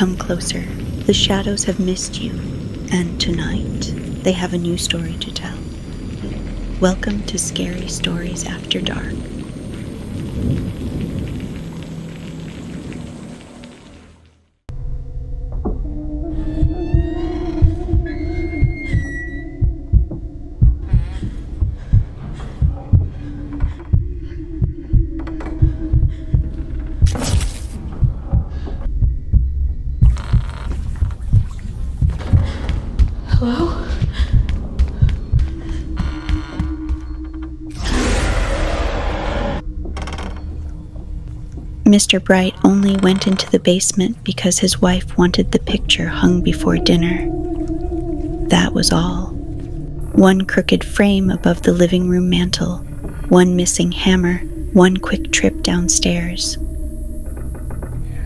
Come closer. The shadows have missed you, and tonight they have a new story to tell. Welcome to Scary Stories After Dark. Hello? Mr. Bright only went into the basement because his wife wanted the picture hung before dinner. That was all. One crooked frame above the living room mantel, one missing hammer, one quick trip downstairs.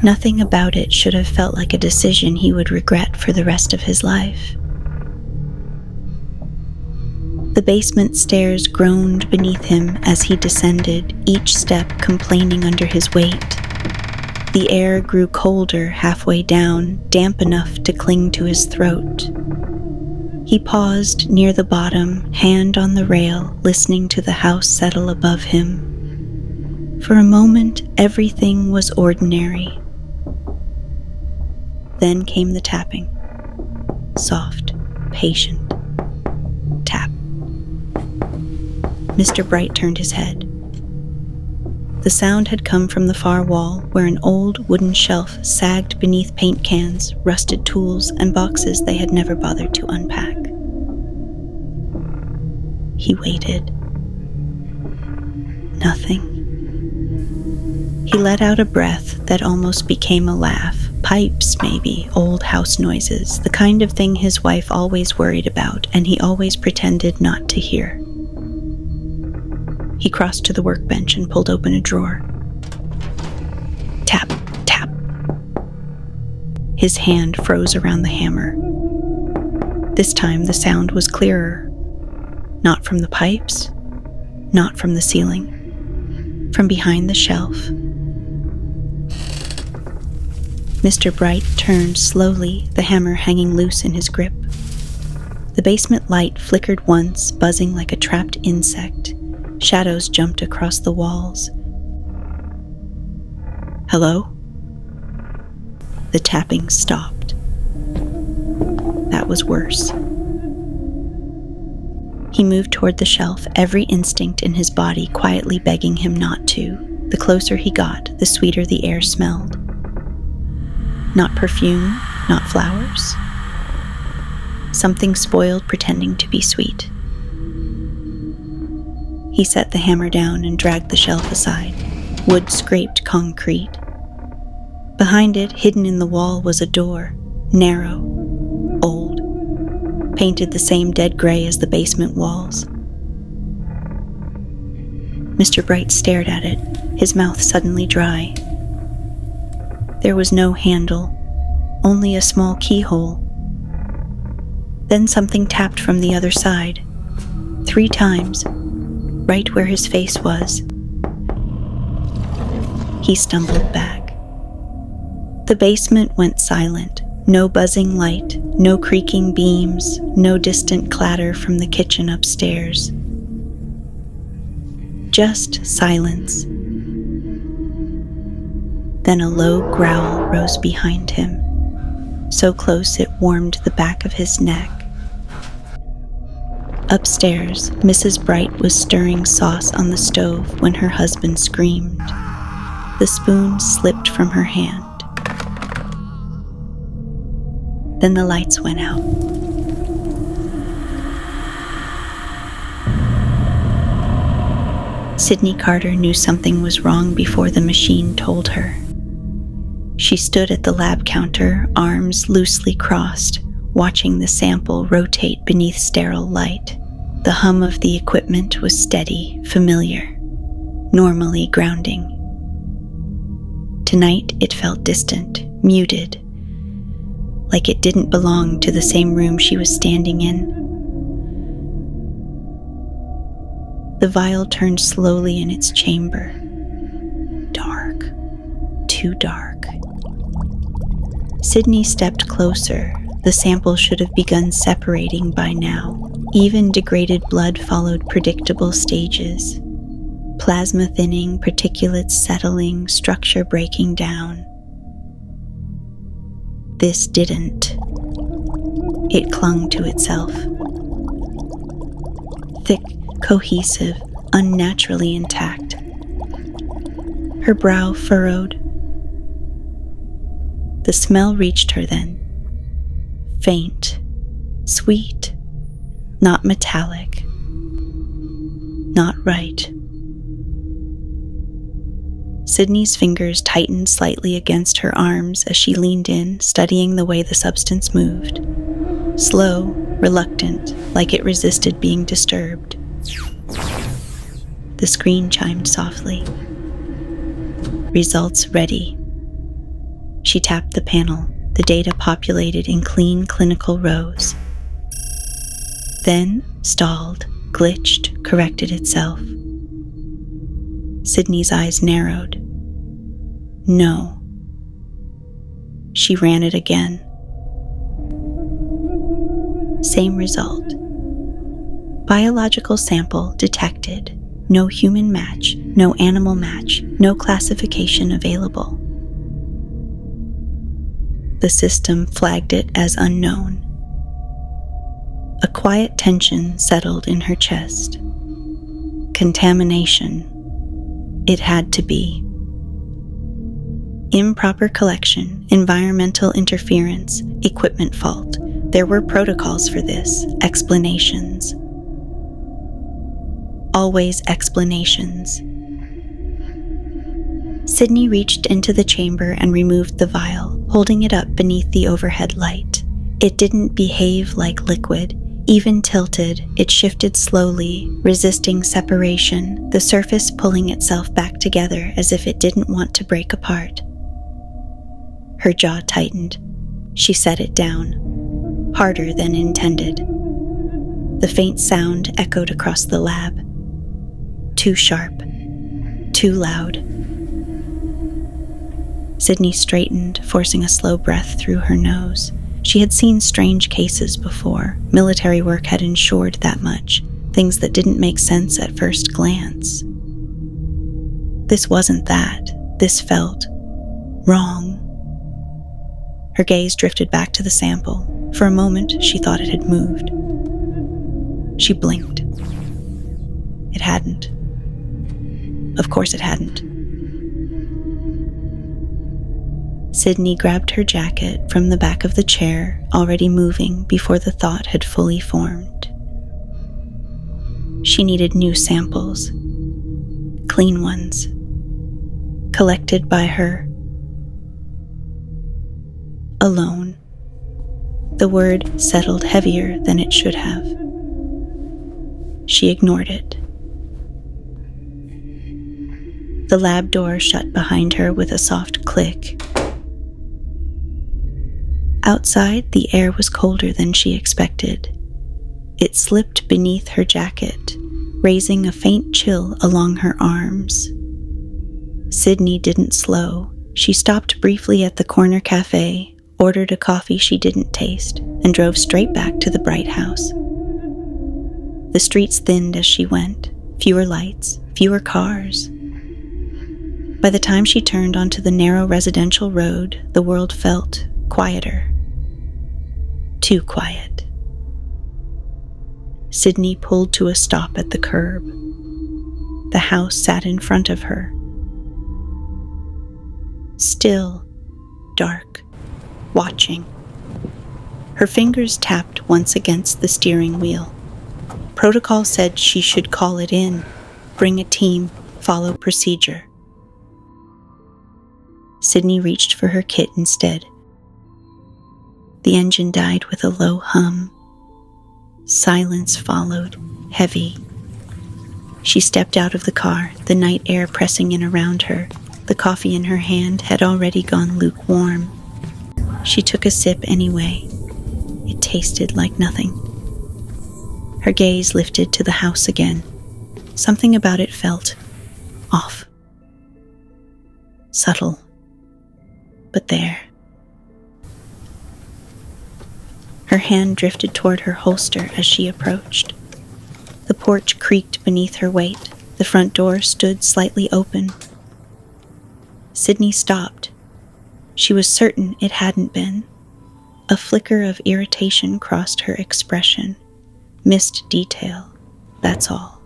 Nothing about it should have felt like a decision he would regret for the rest of his life. The basement stairs groaned beneath him as he descended, each step complaining under his weight. The air grew colder halfway down, damp enough to cling to his throat. He paused near the bottom, hand on the rail, listening to the house settle above him. For a moment, everything was ordinary. Then came the tapping. Soft, patient. Tap. Mr. Bright turned his head. The sound had come from the far wall, where an old wooden shelf sagged beneath paint cans, rusted tools, and boxes they had never bothered to unpack. He waited. Nothing. He let out a breath that almost became a laugh. Pipes, maybe, old house noises, the kind of thing his wife always worried about, and he always pretended not to hear. He crossed to the workbench and pulled open a drawer. Tap, tap. His hand froze around the hammer. This time the sound was clearer. Not from the pipes, not from the ceiling. From behind the shelf. Mr. Bright turned slowly, the hammer hanging loose in his grip. The basement light flickered once, buzzing like a trapped insect. Shadows jumped across the walls. Hello? The tapping stopped. That was worse. He moved toward the shelf, every instinct in his body quietly begging him not to. The closer he got, the sweeter the air smelled. Not perfume, not flowers. Something spoiled pretending to be sweet. He set the hammer down and dragged the shelf aside. Wood scraped concrete. Behind it, hidden in the wall, was a door, narrow, old, painted the same dead gray as the basement walls. Mr. Bright stared at it, his mouth suddenly dry. There was no handle, only a small keyhole. Then something tapped from the other side, 3 times, right where his face was. He stumbled back. The basement went silent. No buzzing light, no creaking beams, no distant clatter from the kitchen upstairs. Just silence. Then a low growl rose behind him, so close it warmed the back of his neck. Upstairs, Mrs. Bright was stirring sauce on the stove when her husband screamed. The spoon slipped from her hand. Then the lights went out. Sydney Carter knew something was wrong before the machine told her. She stood at the lab counter, arms loosely crossed, watching the sample rotate beneath sterile light. The hum of the equipment was steady, familiar, normally grounding. Tonight it felt distant, muted, like it didn't belong to the same room she was standing in. The vial turned slowly in its chamber. Dark, too dark. Sydney stepped closer. The sample should have begun separating by now. Even degraded blood followed predictable stages. Plasma thinning, particulates settling, structure breaking down. This didn't. It clung to itself. Thick, cohesive, unnaturally intact. Her brow furrowed. The smell reached her then. Faint, sweet, not metallic, not right. Sydney's fingers tightened slightly against her arms as she leaned in, studying the way the substance moved. Slow, reluctant, like it resisted being disturbed. The screen chimed softly. Results ready. She tapped the panel. The data populated in clean clinical rows. Then stalled, glitched, corrected itself. Sydney's eyes narrowed. No. She ran it again. Same result. Biological sample detected. No human match, no animal match, no classification available. The system flagged it as unknown. A quiet tension settled in her chest. Contamination. It had to be. Improper collection, environmental interference, equipment fault. There were protocols for this, explanations. Always explanations. Sydney reached into the chamber and removed the vial, holding it up beneath the overhead light. It didn't behave like liquid. Even tilted, it shifted slowly, resisting separation, the surface pulling itself back together as if it didn't want to break apart. Her jaw tightened. She set it down, harder than intended. The faint sound echoed across the lab. Too sharp, too loud. Sydney straightened, forcing a slow breath through her nose. She had seen strange cases before. Military work had ensured that much, things that didn't make sense at first glance. This wasn't that. This felt wrong. Her gaze drifted back to the sample. For a moment, she thought it had moved. She blinked. It hadn't. Of course it hadn't. Sydney grabbed her jacket from the back of the chair, already moving before the thought had fully formed. She needed new samples. Clean ones. Collected by her. Alone. The word settled heavier than it should have. She ignored it. The lab door shut behind her with a soft click. Outside, the air was colder than she expected. It slipped beneath her jacket, raising a faint chill along her arms. Sydney didn't slow. She stopped briefly at the corner cafe, ordered a coffee she didn't taste, and drove straight back to the bright house. The streets thinned as she went, fewer lights, fewer cars. By the time she turned onto the narrow residential road, the world felt quieter. Too quiet. Sydney pulled to a stop at the curb. The house sat in front of her. Still, dark, watching. Her fingers tapped once against the steering wheel. Protocol said she should call it in, bring a team, follow procedure. Sydney reached for her kit instead. The engine died with a low hum. Silence followed, heavy. She stepped out of the car, the night air pressing in around her. The coffee in her hand had already gone lukewarm. She took a sip anyway. It tasted like nothing. Her gaze lifted to the house again. Something about it felt off. Subtle, but there. Her hand drifted toward her holster as she approached. The porch creaked beneath her weight. The front door stood slightly open. Sydney stopped. She was certain it hadn't been. A flicker of irritation crossed her expression. Missed detail, that's all.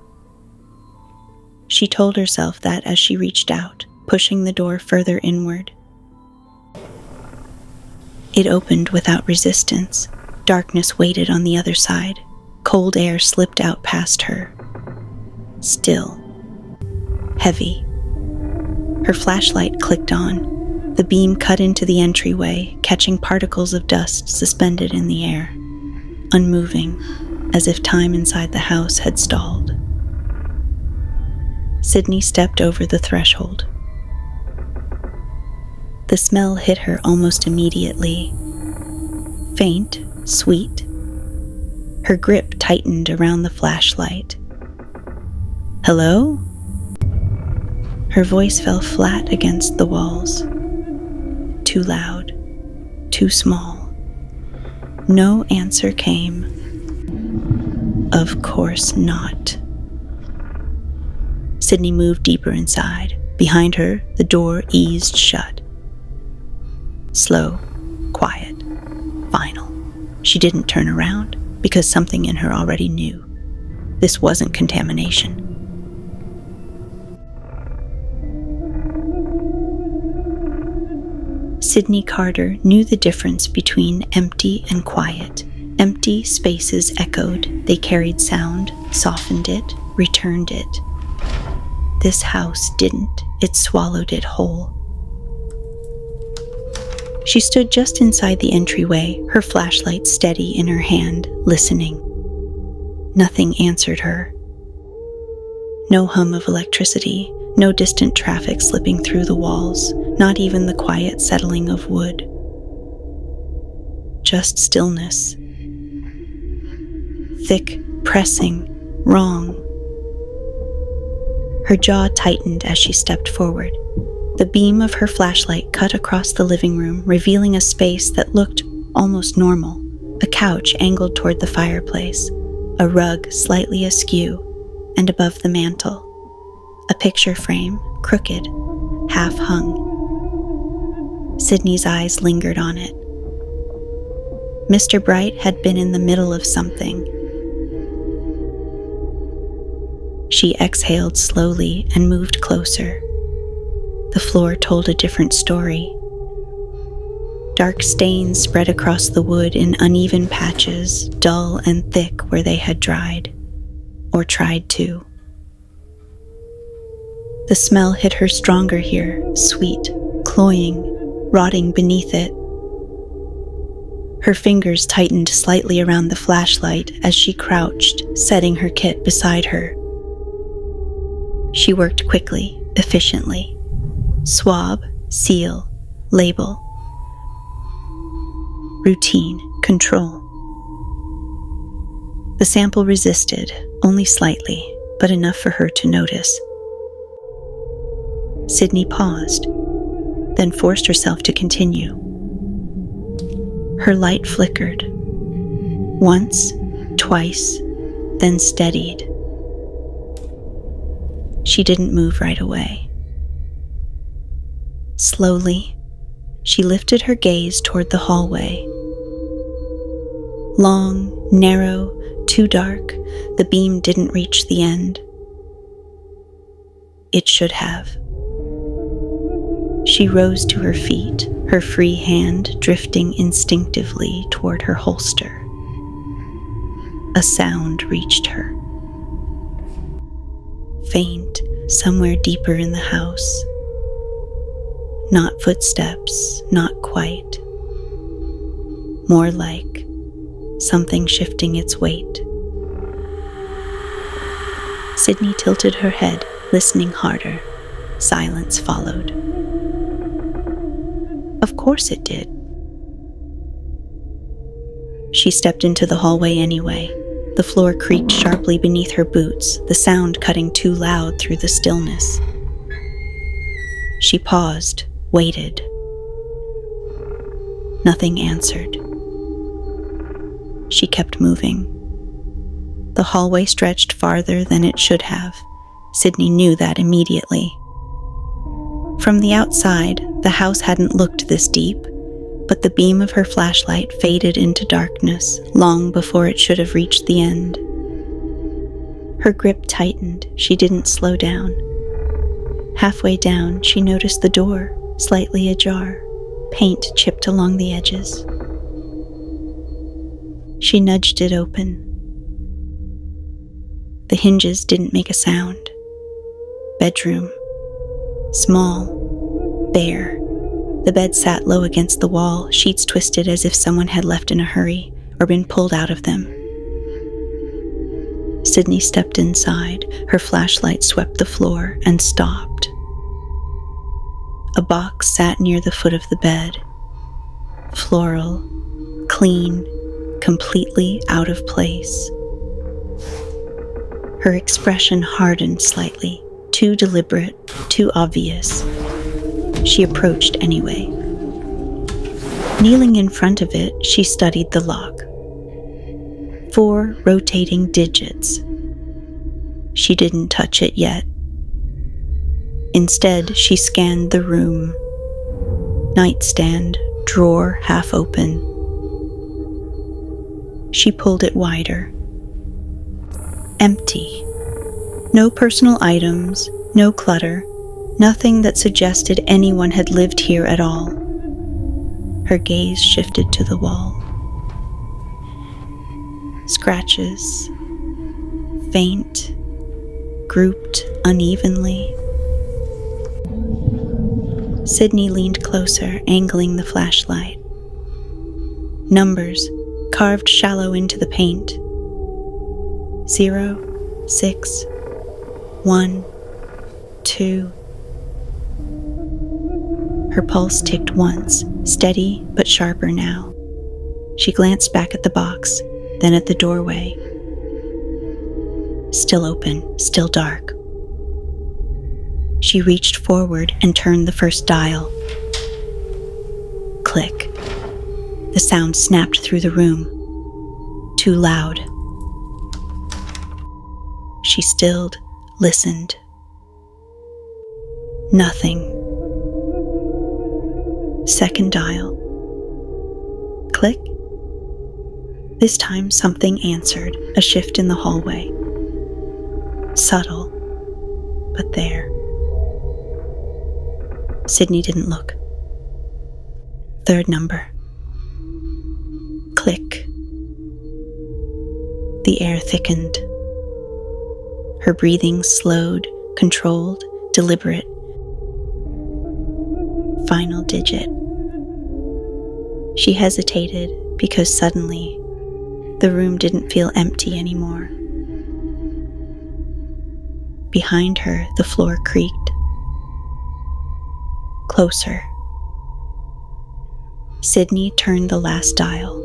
She told herself that as she reached out, pushing the door further inward. It opened without resistance. Darkness waited on the other side. Cold air slipped out past her. Still. Heavy. Her flashlight clicked on. The beam cut into the entryway, catching particles of dust suspended in the air, unmoving, as if time inside the house had stalled. Sydney stepped over the threshold. The smell hit her almost immediately. Faint, sweet. Her grip tightened around the flashlight. "Hello?" Her voice fell flat against the walls. Too loud, too small. No answer came. Of course not. Sydney moved deeper inside. Behind her, the door eased shut. Slow, quiet, final. She didn't turn around because something in her already knew. This wasn't contamination. Sydney Carter knew the difference between empty and quiet. Empty spaces echoed. They carried sound, softened it, returned it. This house didn't. It swallowed it whole. She stood just inside the entryway, her flashlight steady in her hand, listening. Nothing answered her. No hum of electricity, no distant traffic slipping through the walls, not even the quiet settling of wood. Just stillness. Thick, pressing, wrong. Her jaw tightened as she stepped forward. The beam of her flashlight cut across the living room, revealing a space that looked almost normal. A couch angled toward the fireplace, a rug slightly askew, and above the mantel, a picture frame, crooked, half-hung. Sydney's eyes lingered on it. Mr. Bright had been in the middle of something. She exhaled slowly and moved closer. The floor told a different story. Dark stains spread across the wood in uneven patches, dull and thick where they had dried, or tried to. The smell hit her stronger here, sweet, cloying, rotting beneath it. Her fingers tightened slightly around the flashlight as she crouched, setting her kit beside her. She worked quickly, efficiently. Swab, seal, label. Routine, control. The sample resisted, only slightly, but enough for her to notice. Sydney paused, then forced herself to continue. Her light flickered. Once, twice, then steadied. She didn't move right away. Slowly, she lifted her gaze toward the hallway. Long, narrow, too dark, the beam didn't reach the end. It should have. She rose to her feet, her free hand drifting instinctively toward her holster. A sound reached her. Faint, somewhere deeper in the house. Not footsteps, not quite. More like something shifting its weight. Sydney tilted her head, listening harder. Silence followed. Of course it did. She stepped into the hallway anyway. The floor creaked sharply beneath her boots, the sound cutting too loud through the stillness. She paused, waited. Nothing answered. she kept moving. The hallway stretched farther than it should have. Sydney knew that immediately. From the outside, the house hadn't looked this deep, but the beam of her flashlight faded into darkness long before it should have reached the end. Her grip tightened. She didn't slow down. Halfway down, she noticed the door, slightly ajar, paint chipped along the edges. She nudged it open. The hinges didn't make a sound. Bedroom. Small. Bare. The bed sat low against the wall, sheets twisted as if someone had left in a hurry or been pulled out of them. Sydney stepped inside. Her flashlight swept the floor and stopped. A box sat near the foot of the bed. Floral, clean, completely out of place. Her expression hardened slightly, too deliberate, too obvious. She approached anyway. Kneeling in front of it, she studied the lock. 4 rotating digits. She didn't touch it yet. Instead, she scanned the room. Nightstand, drawer half open. She pulled it wider. Empty. No personal items, no clutter, nothing that suggested anyone had lived here at all. Her gaze shifted to the wall. Scratches. Faint. Grouped unevenly. Sydney leaned closer, angling the flashlight. Numbers, carved shallow into the paint. 0, 6, 1, 2. Her pulse ticked once, steady but sharper now. She glanced back at the box, then at the doorway. Still open, still dark. She reached forward and turned the first dial. Click. The sound snapped through the room. Too loud. She stilled, listened. Nothing. Second dial. Click. This time something answered, a shift in the hallway. Subtle, but there. Sydney didn't look. Third number. Click. The air thickened. Her breathing slowed, controlled, deliberate. Final digit. She hesitated because suddenly the room didn't feel empty anymore. Behind her, the floor creaked. Closer. Sydney turned the last dial.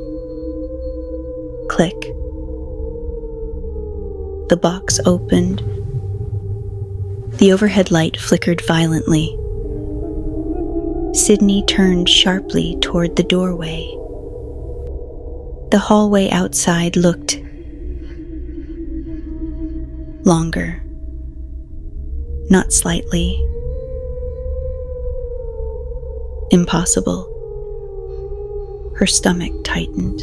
Click. The box opened. The overhead light flickered violently. Sydney turned sharply toward the doorway. The hallway outside looked longer. Not slightly. Impossible. Her stomach tightened.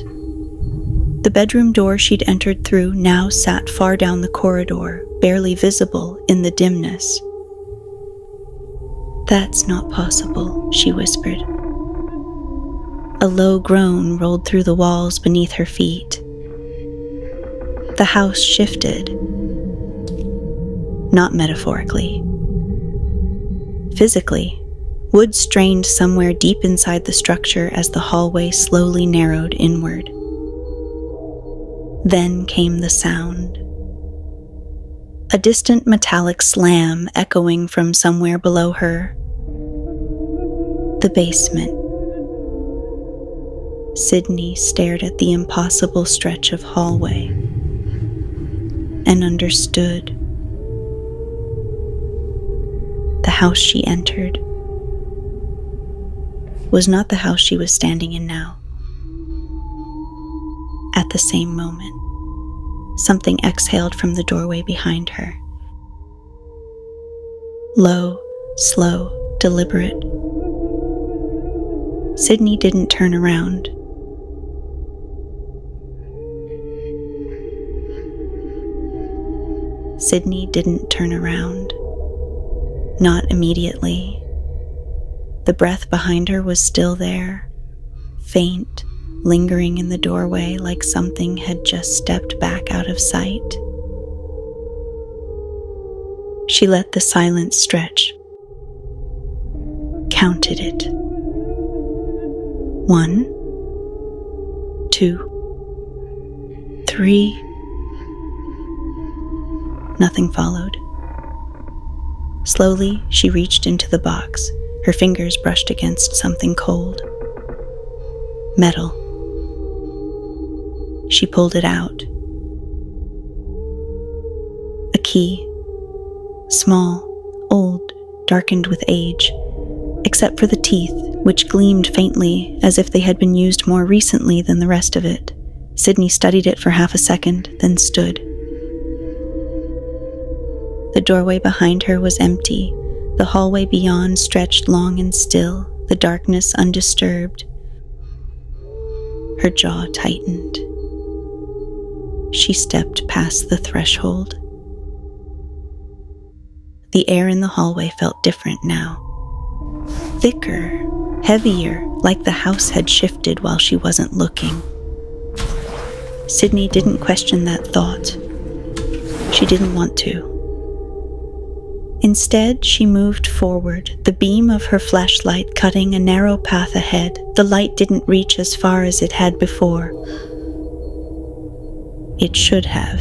The bedroom door she'd entered through now sat far down the corridor, barely visible in the dimness. "That's not possible," she whispered. A low groan rolled through the walls beneath her feet. The house shifted. Not metaphorically. Physically. Wood strained somewhere deep inside the structure as the hallway slowly narrowed inward. Then came the sound. A distant metallic slam echoing from somewhere below her. The basement. Sydney stared at the impossible stretch of hallway and understood. The house she entered was not the house she was standing in now. At the same moment, something exhaled from the doorway behind her. Low, slow, deliberate. Sydney didn't turn around. Sydney didn't turn around. Not immediately. The breath behind her was still there, faint, lingering in the doorway like something had just stepped back out of sight. She let the silence stretch, counted it. 1, 2, 3. Nothing followed. Slowly, she reached into the box. Her fingers brushed against something cold. Metal. She pulled it out. A key. Small, old, darkened with age, except for the teeth, which gleamed faintly as if they had been used more recently than the rest of it. Sydney studied it for half a second, then stood. The doorway behind her was empty. The hallway beyond stretched long and still, the darkness undisturbed. Her jaw tightened. She stepped past the threshold. The air in the hallway felt different now. Thicker, heavier, like the house had shifted while she wasn't looking. Sydney didn't question that thought. She didn't want to. Instead, she moved forward, the beam of her flashlight cutting a narrow path ahead. The light didn't reach as far as it had before. It should have.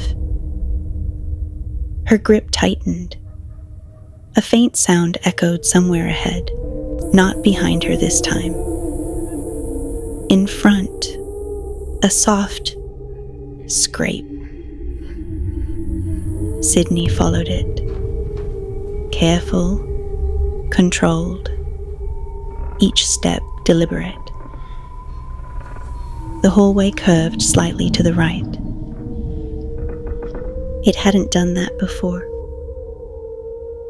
Her grip tightened. A faint sound echoed somewhere ahead, not behind her this time. In front, a soft scrape. Sydney followed it. Careful, controlled, each step deliberate. The hallway curved slightly to the right. It hadn't done that before.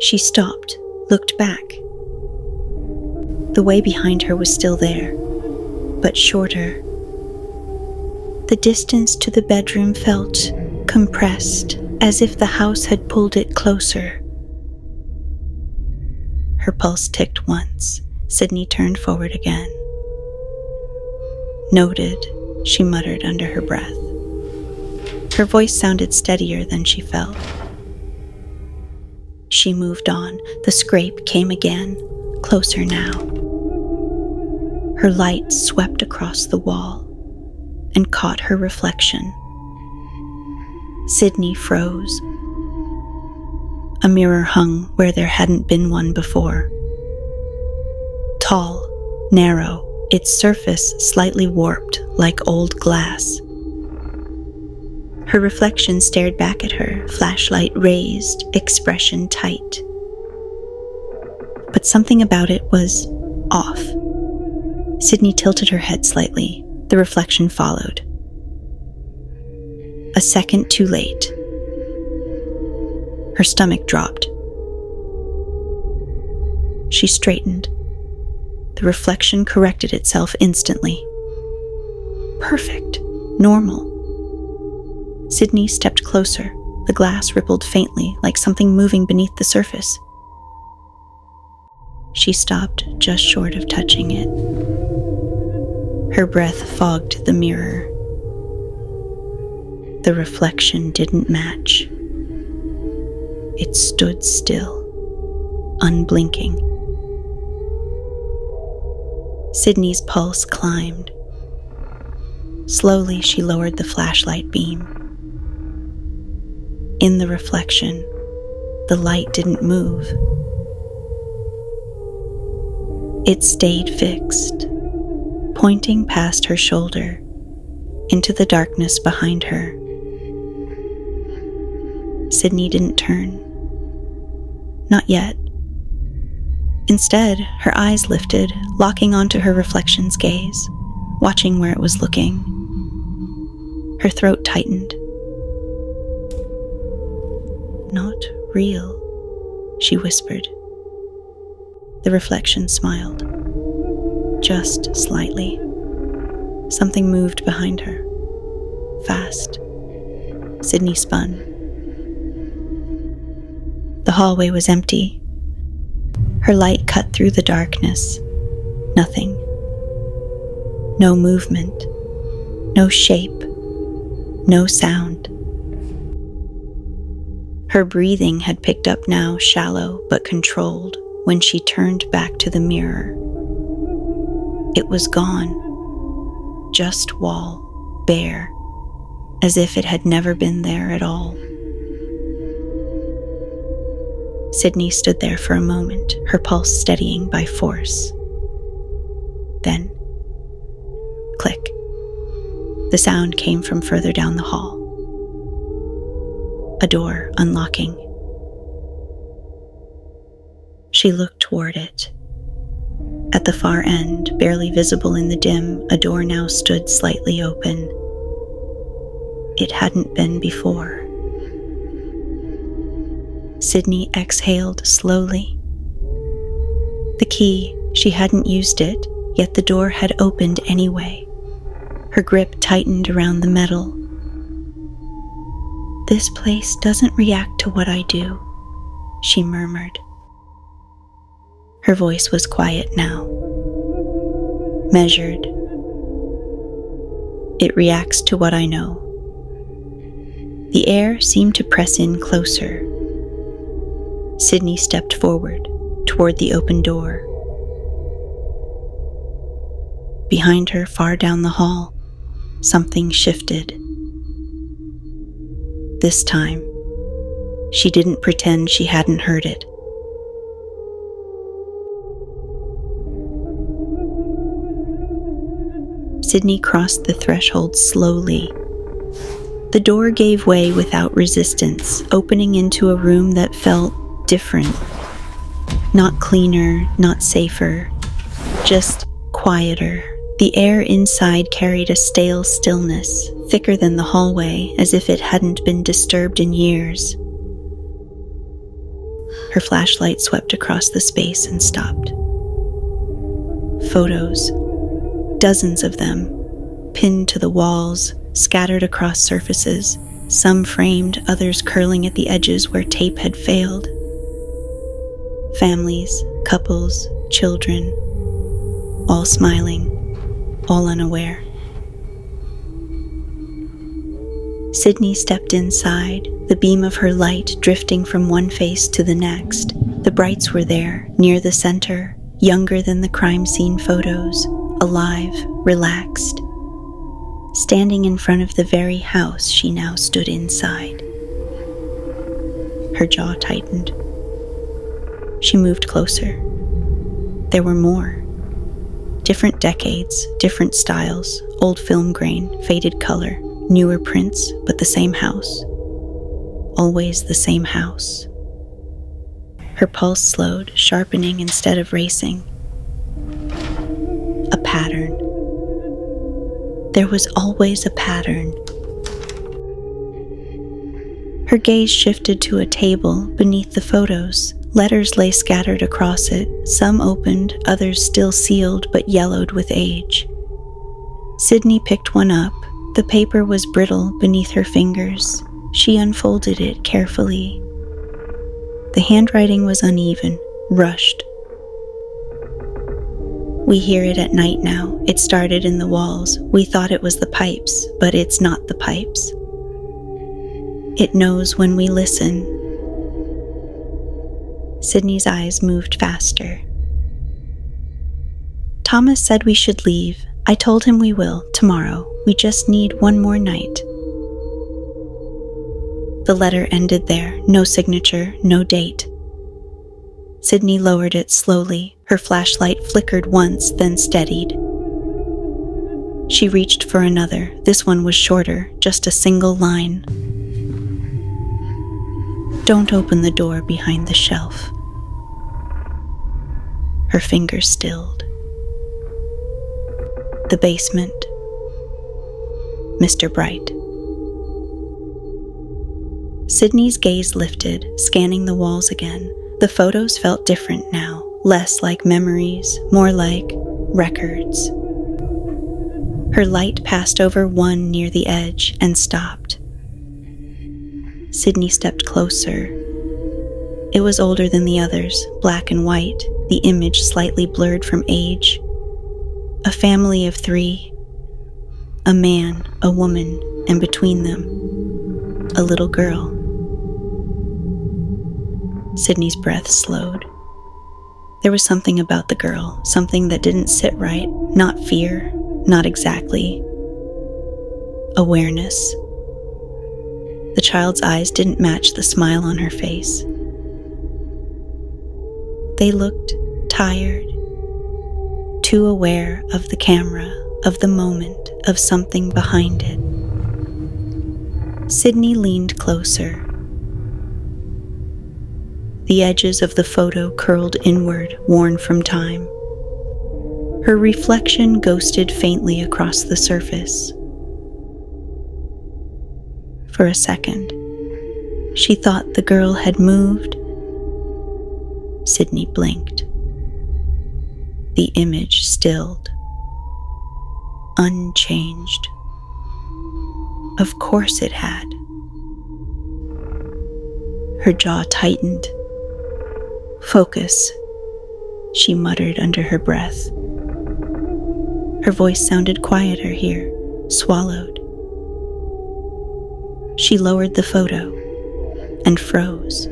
She stopped, looked back. The way behind her was still there, but shorter. The distance to the bedroom felt compressed, as if the house had pulled it closer. Her pulse ticked once. Sydney turned forward again. Noted, she muttered under her breath. Her voice sounded steadier than she felt. She moved on. The scrape came again, closer now. Her light swept across the wall and caught her reflection. Sydney froze. A mirror hung where there hadn't been one before. Tall, narrow, its surface slightly warped like old glass. Her reflection stared back at her, flashlight raised, expression tight. But something about it was off. Sydney tilted her head slightly. The reflection followed. A second too late. Her stomach dropped. She straightened. The reflection corrected itself instantly. Perfect. Normal. Sydney stepped closer. The glass rippled faintly, like something moving beneath the surface. She stopped just short of touching it. Her breath fogged the mirror. The reflection didn't match. It stood still, unblinking. Sydney's pulse climbed. Slowly, she lowered the flashlight beam. In the reflection, the light didn't move. It stayed fixed, pointing past her shoulder into the darkness behind her. Sydney didn't turn. Not yet. Instead, her eyes lifted, locking onto her reflection's gaze, watching where it was looking. Her throat tightened. "Not real," she whispered. The reflection smiled. Just slightly. Something moved behind her. Fast. Sydney spun. The hallway was empty. Her light cut through the darkness. Nothing. No movement. No shape. No sound. Her breathing had picked up now, shallow but controlled, when she turned back to the mirror. It was gone. Just wall, bare, as if it had never been there at all. Sydney stood there for a moment, her pulse steadying by force. Then, click. The sound came from further down the hall. A door unlocking. She looked toward it. At the far end, barely visible in the dim, a door now stood slightly open. It hadn't been before. Sydney exhaled slowly. The key, she hadn't used it, yet the door had opened anyway. Her grip tightened around the metal. "This place doesn't react to what I do," she murmured. Her voice was quiet now, measured. "It reacts to what I know." The air seemed to press in closer. Sydney stepped forward, toward the open door. Behind her, far down the hall, something shifted. This time, she didn't pretend she hadn't heard it. Sydney crossed the threshold slowly. The door gave way without resistance, opening into a room that felt different. Not cleaner, not safer, just quieter. The air inside carried a stale stillness, thicker than the hallway, as if it hadn't been disturbed in years. Her flashlight swept across the space and stopped. Photos. Dozens of them, pinned to the walls, scattered across surfaces, some framed, others curling at the edges where tape had failed. Families, couples, children, all smiling, all unaware. Sydney stepped inside, the beam of her light drifting from one face to the next. The brights were there, near the center, younger than the crime scene photos, alive, relaxed. Standing in front of the very house she now stood inside. Her jaw tightened. She moved closer. There were more. Different decades, different styles, old film grain, faded color, newer prints, but the same house. Always the same house. Her pulse slowed, sharpening instead of racing. A pattern. There was always a pattern. Her gaze shifted to a table beneath the photos. Letters lay scattered across it, some opened, others still sealed but yellowed with age. Sydney picked one up. The paper was brittle beneath her fingers. She unfolded it carefully. The handwriting was uneven, rushed. "We hear it at night now. It started in the walls. We thought it was the pipes, but it's not the pipes. It knows when we listen." Sydney's eyes moved faster. "Thomas said we should leave. I told him we will, tomorrow. We just need one more night." The letter ended there, no signature, no date. Sydney lowered it slowly. Her flashlight flickered once, then steadied. She reached for another. This one was shorter, just a single line. "Don't open the door behind the shelf." Her fingers stilled. The basement. Mr. Bright. Sydney's gaze lifted, scanning the walls again. The photos felt different now, less like memories, more like records. Her light passed over one near the edge and stopped. Sydney stepped closer. It was older than the others, black and white, the image slightly blurred from age. A family of 3, a man, a woman, and between them, a little girl. Sydney's breath slowed. There was something about the girl, something that didn't sit right, not fear, not exactly. Awareness. The child's eyes didn't match the smile on her face. They looked tired, too aware of the camera, of the moment, of something behind it. Sydney leaned closer. The edges of the photo curled inward, worn from time. Her reflection ghosted faintly across the surface. For a second, she thought the girl had moved. Sydney blinked. The image stilled. Unchanged. Of course it had. Her jaw tightened. "Focus," she muttered under her breath. Her voice sounded quieter here, swallowed. She lowered the photo and froze.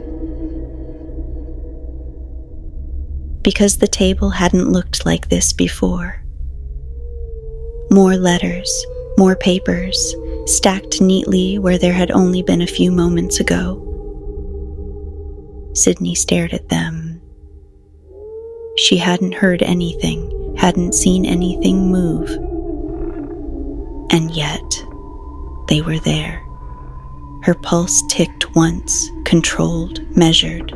Because the table hadn't looked like this before. More letters, more papers, stacked neatly where there had only been a few moments ago. Sydney stared at them. She hadn't heard anything, hadn't seen anything move. And yet, they were there. Her pulse ticked once, controlled, measured.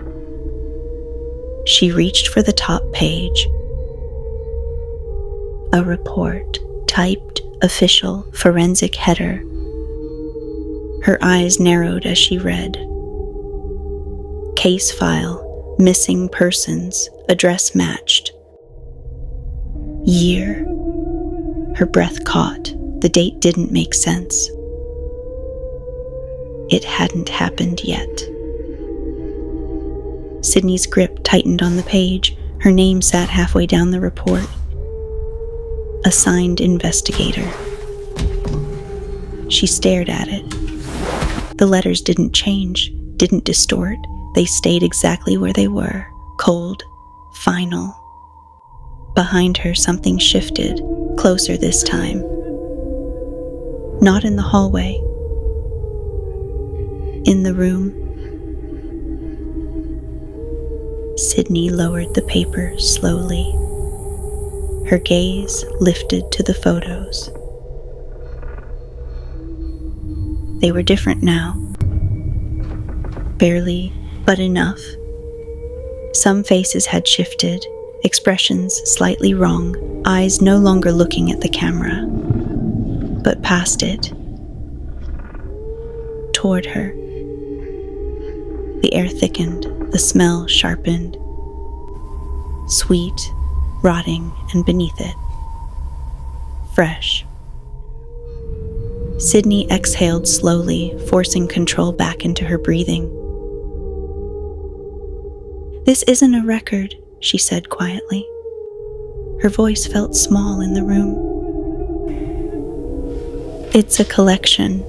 She reached for the top page. A report, typed, official, forensic header. Her eyes narrowed as she read. Case file, missing persons, address matched. Year. Her breath caught. The date didn't make sense. It hadn't happened yet. Sydney's grip tightened on the page. Her name sat halfway down the report. Assigned investigator. She stared at it. The letters didn't change, didn't distort. They stayed exactly where they were, cold, final. Behind her, something shifted, closer this time. Not in the hallway. In the room. Sydney lowered the paper slowly. Her gaze lifted to the photos. They were different now. Barely, but enough. Some faces had shifted, expressions slightly wrong, eyes no longer looking at the camera, but past it, toward her. The air thickened, the smell sharpened. Sweet, rotting, and beneath it, fresh. Sydney exhaled slowly, forcing control back into her breathing. "This isn't a record," she said quietly. Her voice felt small in the room. "It's a collection."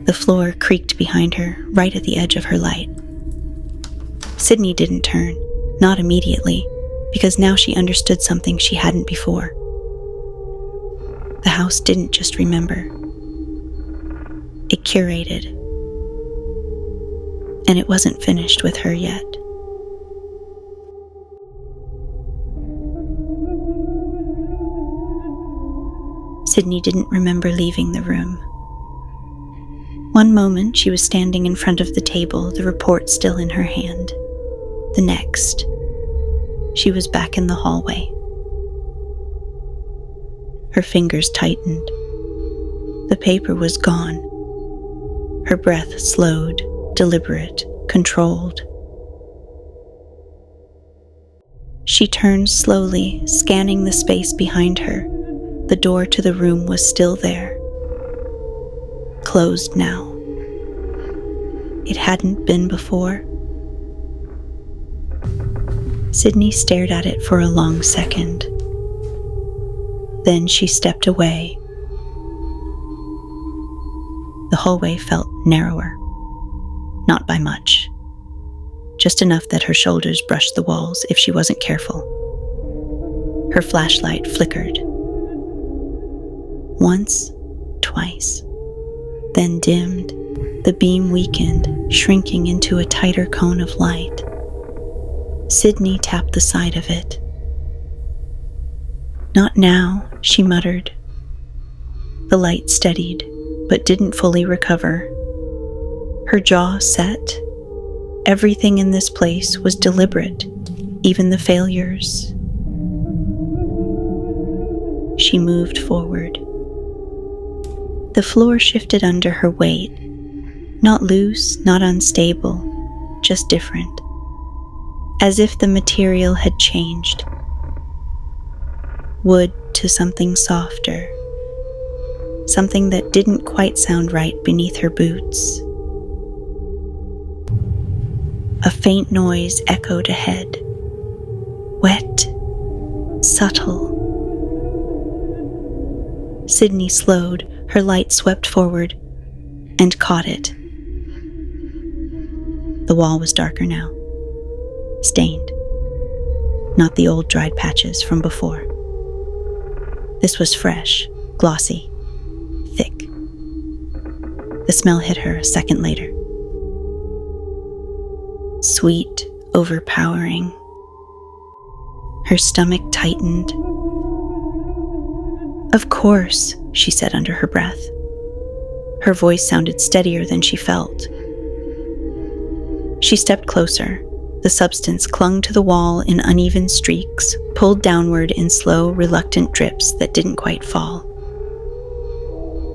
The floor creaked behind her, right at the edge of her light. Sydney didn't turn, not immediately, because now she understood something she hadn't before. The house didn't just remember. It curated. And it wasn't finished with her yet. Sydney didn't remember leaving the room. One moment she was standing in front of the table, the report still in her hand. The next, she was back in the hallway. Her fingers tightened. The paper was gone. her breath slowed, deliberate, controlled. She turned slowly, scanning the space behind her. The door to the room was still there. Closed now. It hadn't been before. Sydney stared at it for a long second. Then she stepped away. The hallway felt narrower. Not by much. Just enough that her shoulders brushed the walls if she wasn't careful. Her flashlight flickered. Once, twice, then dimmed. The beam weakened, shrinking into a tighter cone of light. Sydney tapped the side of it. "Not now," she muttered. The light steadied, but didn't fully recover. Her jaw set. Everything in this place was deliberate, even the failures. She moved forward. The floor shifted under her weight. Not loose, not unstable, just different. As if the material had changed. Wood to something softer. Something that didn't quite sound right beneath her boots. A faint noise echoed ahead. Wet, subtle. Sydney slowed, her light swept forward, and caught it. The wall was darker now. Stained. Not the old dried patches from before. This was fresh, glossy, thick. The smell hit her a second later. Sweet, overpowering. Her stomach tightened. "Of course," she said under her breath. Her voice sounded steadier than she felt. She stepped closer. The substance clung to the wall in uneven streaks, pulled downward in slow, reluctant drips that didn't quite fall.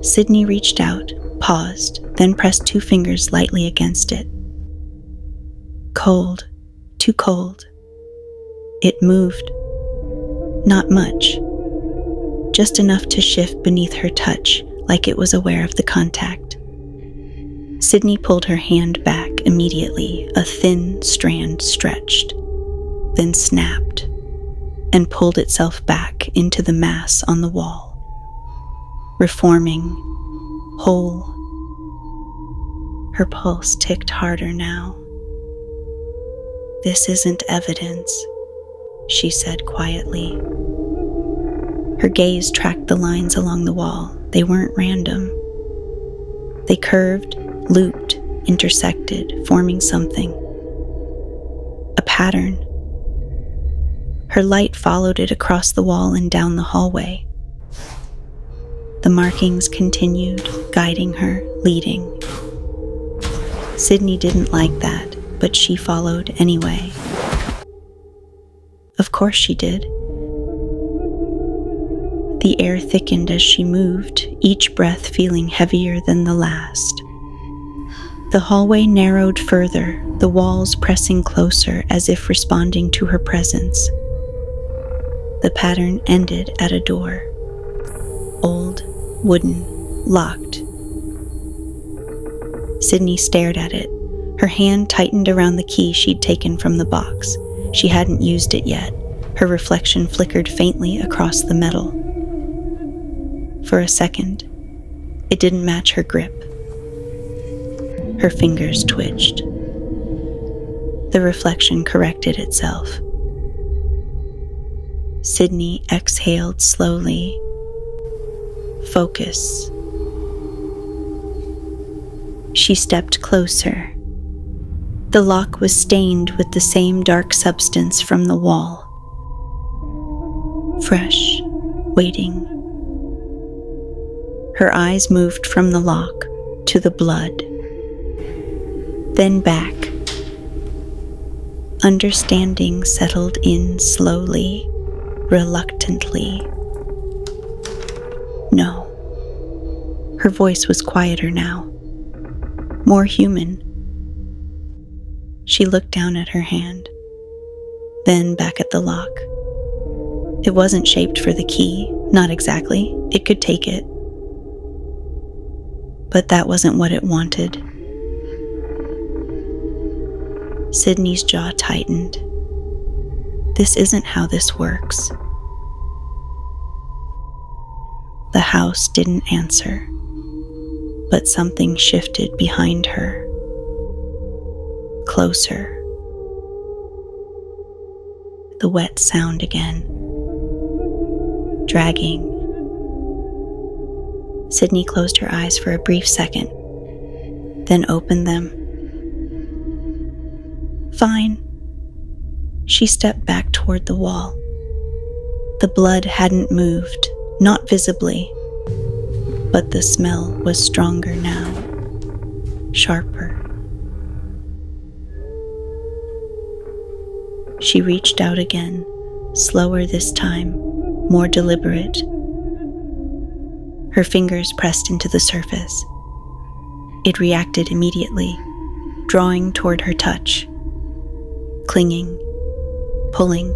Sydney reached out, paused, then pressed 2 fingers lightly against it. Cold, too cold. It moved. Not much. Just enough to shift beneath her touch, like it was aware of the contact. Sydney pulled her hand back immediately. A thin strand stretched, then snapped, and pulled itself back into the mass on the wall. Reforming, whole. Her pulse ticked harder now. "This isn't evidence," she said quietly. Her gaze tracked the lines along the wall. They weren't random. They curved, looped, intersected, forming something. A pattern. Her light followed it across the wall and down the hallway. The markings continued, guiding her, leading. Sydney didn't like that, but she followed anyway. Of course she did. The air thickened as she moved, each breath feeling heavier than the last. The hallway narrowed further, the walls pressing closer as if responding to her presence. The pattern ended at a door. Old, wooden, locked. Sydney stared at it. Her hand tightened around the key she'd taken from the box. She hadn't used it yet. Her reflection flickered faintly across the metal. For a second, it didn't match her grip. Her fingers twitched. The reflection corrected itself. Sydney exhaled slowly. Focus. She stepped closer. The lock was stained with the same dark substance from the wall. Fresh, waiting. Her eyes moved from the lock to the blood, then back. Understanding settled in slowly, reluctantly. No. Her voice was quieter now. more human. She looked down at her hand, then back at the lock. It wasn't shaped for the key, not exactly. It could take it. But that wasn't what it wanted. Sydney's jaw tightened. This isn't how this works. The house didn't answer, but something shifted behind her. Closer. The wet sound again. Dragging. Sydney closed her eyes for a brief second, then opened them. Fine. She stepped back toward the wall. The blood hadn't moved, not visibly, but the smell was stronger now, sharper. She reached out again, slower this time, more deliberate. Her fingers pressed into the surface. It reacted immediately, drawing toward her touch, clinging, pulling.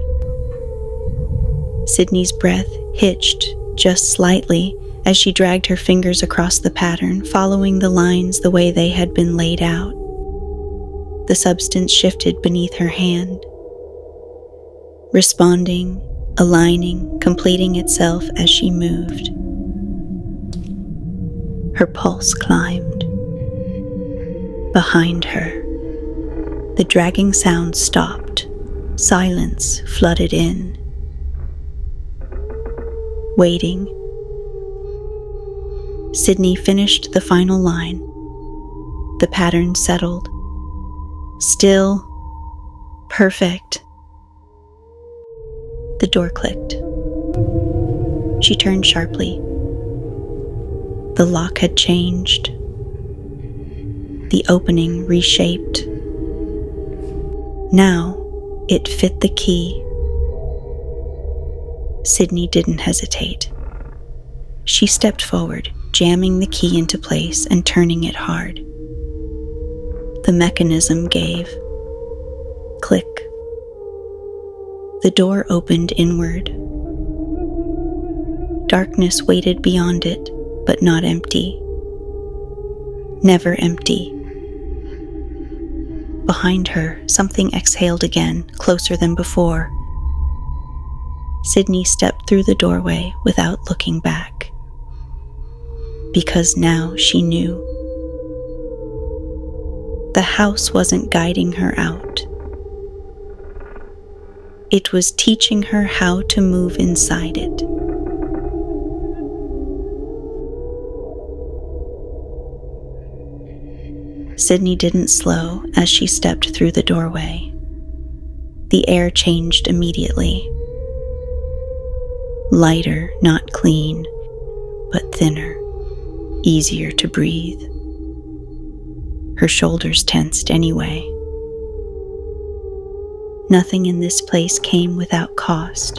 Sydney's breath hitched just slightly as she dragged her fingers across the pattern, following the lines the way they had been laid out. The substance shifted beneath her hand, responding, aligning, completing itself as she moved. Her pulse climbed. Behind her, the dragging sound stopped. Silence flooded in. Waiting. Sydney finished the final line. The pattern settled. Still. Perfect. The door clicked. She turned sharply. The lock had changed. The opening reshaped. Now, it fit the key. Sydney didn't hesitate. She stepped forward, jamming the key into place and turning it hard. The mechanism gave. Click. The door opened inward. Darkness waited beyond it, but not empty. Never empty. Behind her, something exhaled again, closer than before. Sydney stepped through the doorway without looking back. Because now she knew. The house wasn't guiding her out. It was teaching her how to move inside it. Sydney didn't slow as she stepped through the doorway. The air changed immediately. Lighter, not clean, but thinner, easier to breathe. Her shoulders tensed anyway. Nothing in this place came without cost.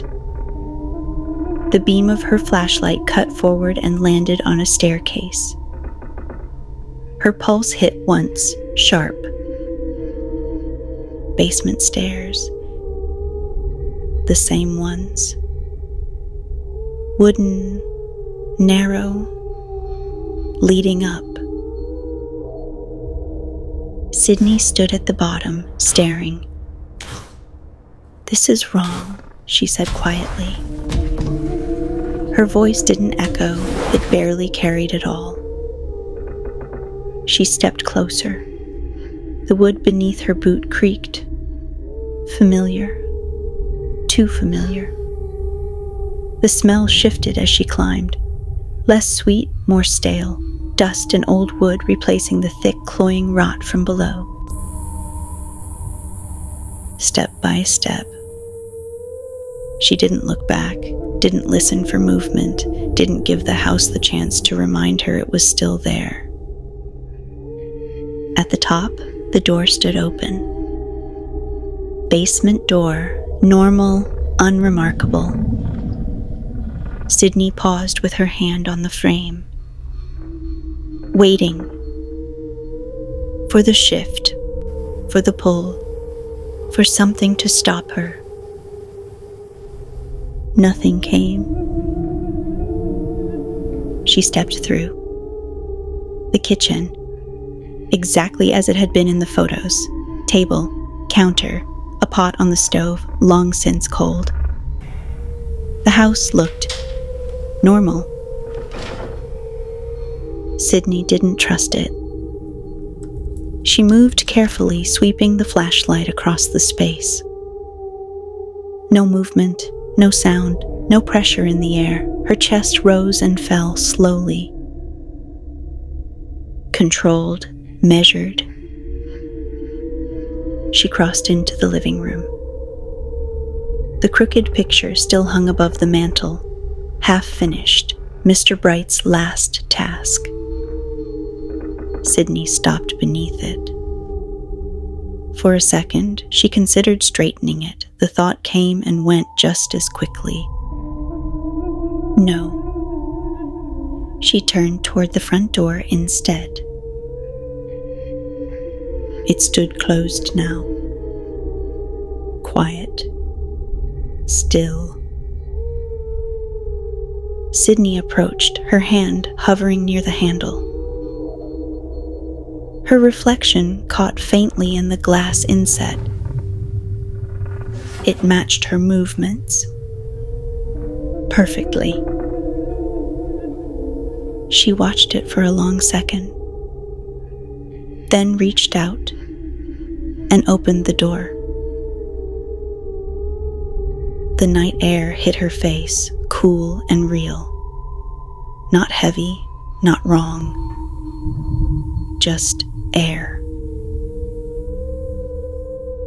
The beam of her flashlight cut forward and landed on a staircase. Her pulse hit once, sharp. Basement stairs. The same ones. Wooden, narrow, leading up. Sydney stood at the bottom, staring. "This is wrong," she said quietly. Her voice didn't echo, it barely carried at all. She stepped closer. The wood beneath her boot creaked. Familiar. Too familiar. The smell shifted as she climbed. Less sweet, more stale. Dust and old wood replacing the thick, cloying rot from below. Step by step. She didn't look back, didn't listen for movement, didn't give the house the chance to remind her it was still there. At the top, the door stood open. Basement door, normal, unremarkable. Sydney paused with her hand on the frame. Waiting. for the shift, for the pull, for something to stop her. Nothing came. She stepped through. The kitchen, exactly as it had been in the photos. Table, counter, a pot on the stove, long since cold. The house looked normal. Sydney didn't trust it. She moved carefully, sweeping the flashlight across the space. No movement, no sound, no pressure in the air. Her chest rose and fell slowly. Controlled, measured. She crossed into the living room. The crooked picture still hung above the mantel, half finished, Mr. Bright's last task. Sydney stopped beneath it. For a second, she considered straightening it. The thought came and went just as quickly. No. She turned toward the front door instead. It stood closed now. Quiet. Still. Sydney approached, her hand hovering near the handle. Her reflection caught faintly in the glass inset. It matched her movements perfectly. She watched it for a long second, then reached out and opened the door. The night air hit her face, cool and real. Not heavy, not wrong. Just air.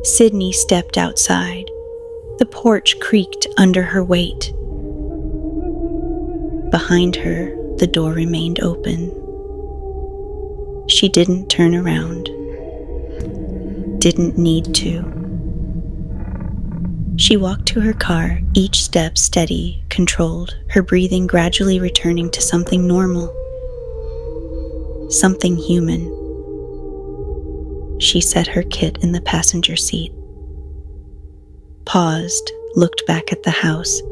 Sydney stepped outside. The porch creaked under her weight. Behind her, the door remained open. She didn't turn around. Didn't need to. She walked to her car, each step steady, controlled, her breathing gradually returning to something normal. Something human. She set her kit in the passenger seat. Paused, looked back at the house.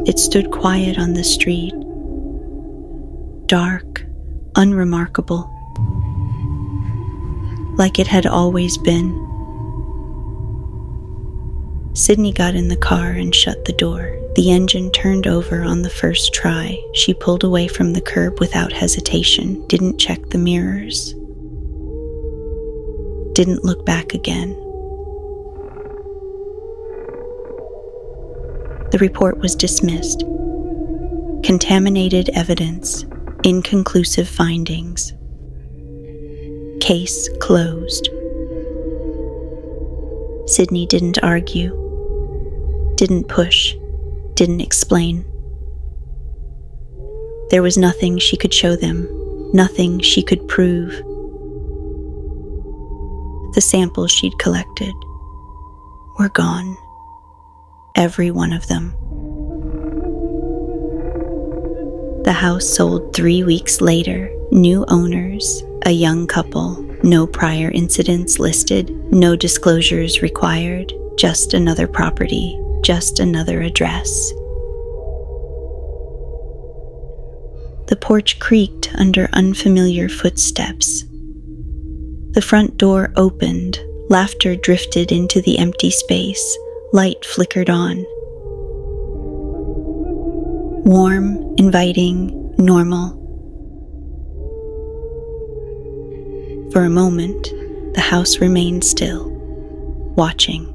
It stood quiet on the street. Dark, unremarkable. Like it had always been. Sydney got in the car and shut the door. The engine turned over on the first try. She pulled away from the curb without hesitation, didn't check the mirrors. Didn't look back again. The report was dismissed. Contaminated evidence, inconclusive findings. Case closed. Sydney didn't argue, didn't push, didn't explain. There was nothing she could show them, nothing she could prove. The samples she'd collected were gone. Every one of them. The house sold 3 weeks later. New owners, a young couple, no prior incidents listed, no disclosures required, just another property, just another address. The porch creaked under unfamiliar footsteps. The front door opened, laughter drifted into the empty space, light flickered on. Warm, inviting, normal. For a moment, the house remained still, watching,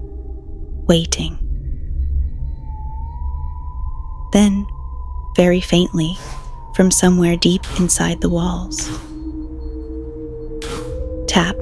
waiting. Then, very faintly, from somewhere deep inside the walls, tap,